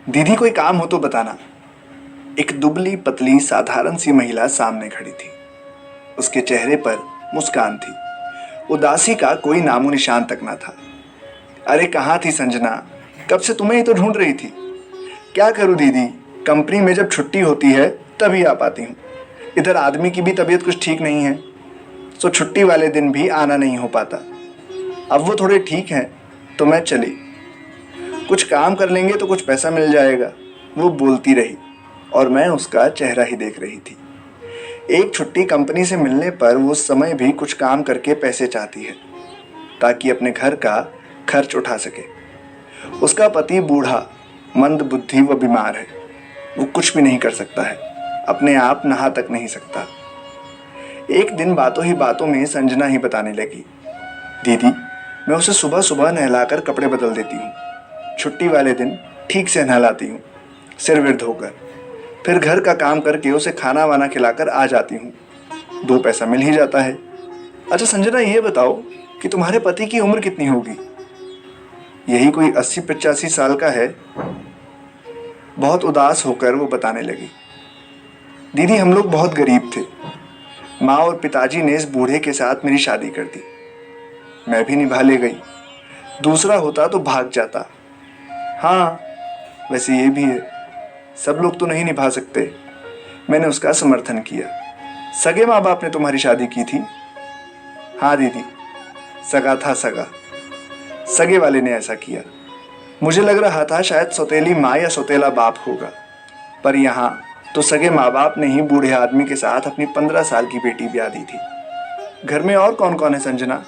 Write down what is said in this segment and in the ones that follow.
दीदी कोई काम हो तो बताना। एक दुबली पतली साधारण सी महिला सामने खड़ी थी। उसके चेहरे पर मुस्कान थी, उदासी का कोई नामो निशान तक ना था। अरे कहाँ थी संजना, कब से तुम्हें ही तो ढूंढ रही थी। क्या करूँ दीदी, कंपनी में जब छुट्टी होती है तभी आ पाती हूँ। इधर आदमी की भी तबीयत कुछ ठीक नहीं है, तो छुट्टी वाले दिन भी आना नहीं हो पाता। अब वो थोड़े ठीक हैं तो मैं चली। कुछ काम कर लेंगे तो कुछ पैसा मिल जाएगा, वो बोलती रही और मैं उसका चेहरा ही देख रही थी। एक छुट्टी कंपनी से मिलने पर वो समय भी कुछ काम करके पैसे चाहती है ताकि अपने घर का खर्च उठा सके। उसका पति बूढ़ा, मंद बुद्धि व बीमार है। वो कुछ भी नहीं कर सकता है, अपने आप नहा तक नहीं सकता। एक दिन बातों ही बातों में संजना ही बताने लगी, दीदी मैं उसे सुबह सुबह नहलाकर कपड़े बदल देती हूँ, छुट्टी वाले दिन ठीक से नहलाती हूँ, सिर विर धोकर, फिर घर का काम करके उसे खाना वाना खिलाकर आ जाती हूँ। 2 पैसा मिल ही जाता है। अच्छा संजना ये बताओ कि तुम्हारे पति की उम्र कितनी होगी? यही कोई 80-85 साल का है। बहुत उदास होकर वो बताने लगी, दीदी हम लोग बहुत गरीब थे। माँ और पिताजी ने इस बूढ़े के साथ मेरी शादी कर दी। मैं भी निभा ले गई, दूसरा होता तो भाग जाता। हाँ वैसे ये भी है, सब लोग तो नहीं निभा सकते। मैंने उसका समर्थन किया। सगे माँ बाप ने तुम्हारी शादी की थी? हाँ दीदी, सगा था सगा, सगे वाले ने ऐसा किया। मुझे लग रहा था शायद सौतेली माँ या सौतेला बाप होगा, पर यहाँ तो सगे माँ बाप ने ही बूढ़े आदमी के साथ अपनी 15 साल की बेटी ब्याह दी थी। घर में और कौन कौन है संजना?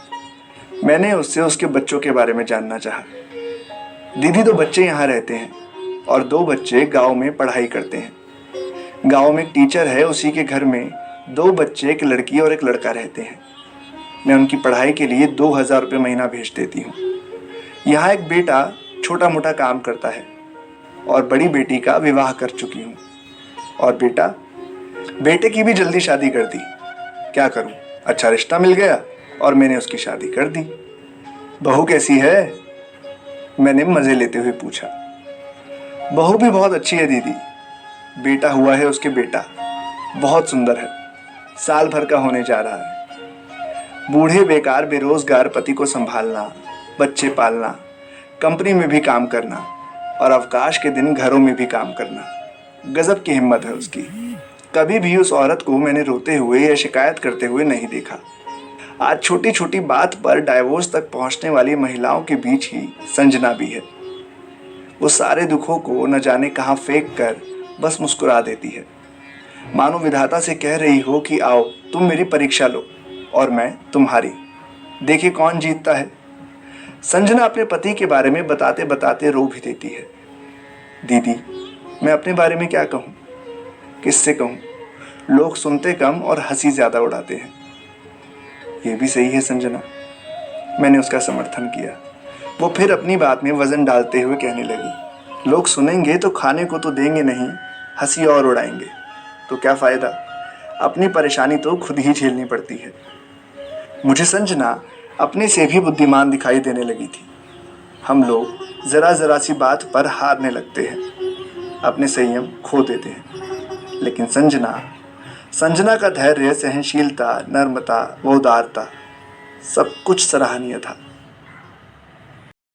मैंने उससे उसके बच्चों के बारे में जानना चाहा। दीदी 2 बच्चे यहाँ रहते हैं और 2 बच्चे गांव में पढ़ाई करते हैं। गांव में एक टीचर है, उसी के घर में 2 बच्चे, एक लड़की और एक लड़का रहते हैं। मैं उनकी पढ़ाई के लिए 2000 रुपये महीना भेज देती हूँ। यहाँ एक बेटा छोटा मोटा काम करता है और बड़ी बेटी का विवाह कर चुकी हूँ। और बेटे की भी जल्दी शादी कर दी। क्या करूँ, अच्छा रिश्ता मिल गया और मैंने उसकी शादी कर दी। बहू कैसी है? मैंने मजे लेते हुए पूछा। बहू भी बहुत अच्छी है दीदी, बेटा हुआ है उसके बेटा, बहुत सुंदर है, साल भर का होने जा रहा है। बूढ़े बेकार बेरोजगार पति को संभालना, बच्चे पालना, कंपनी में भी काम करना और अवकाश के दिन घरों में भी काम करना, गजब की हिम्मत है उसकी। कभी भी उस औरत को मैंने रोते हुए या शिकायत करते हुए नहीं देखा। आज छोटी छोटी बात पर डाइवोर्स तक पहुंचने वाली महिलाओं के बीच ही संजना भी है। वो सारे दुखों को न जाने कहां फेंक कर बस मुस्कुरा देती है, मानो विधाता से कह रही हो कि आओ तुम मेरी परीक्षा लो और मैं तुम्हारी, देखिए कौन जीतता है। संजना अपने पति के बारे में बताते बताते रो भी देती है। दीदी मैं अपने बारे में क्या कहूँ, किससे कहूँ? लोग सुनते कम और हंसी ज्यादा उड़ाते हैं। ये भी सही है संजना, मैंने उसका समर्थन किया। वो फिर अपनी बात में वजन डालते हुए कहने लगी, लोग सुनेंगे तो खाने को तो देंगे नहीं, हंसी और उड़ाएंगे तो क्या फायदा, अपनी परेशानी तो खुद ही झेलनी पड़ती है। मुझे संजना अपने से भी बुद्धिमान दिखाई देने लगी थी। हम लोग जरा जरा सी बात पर हारने लगते हैं, अपने संयम खो देते हैं, लेकिन संजना का धैर्य, सहनशीलता, नम्रता व उदारता सब कुछ सराहनीय था।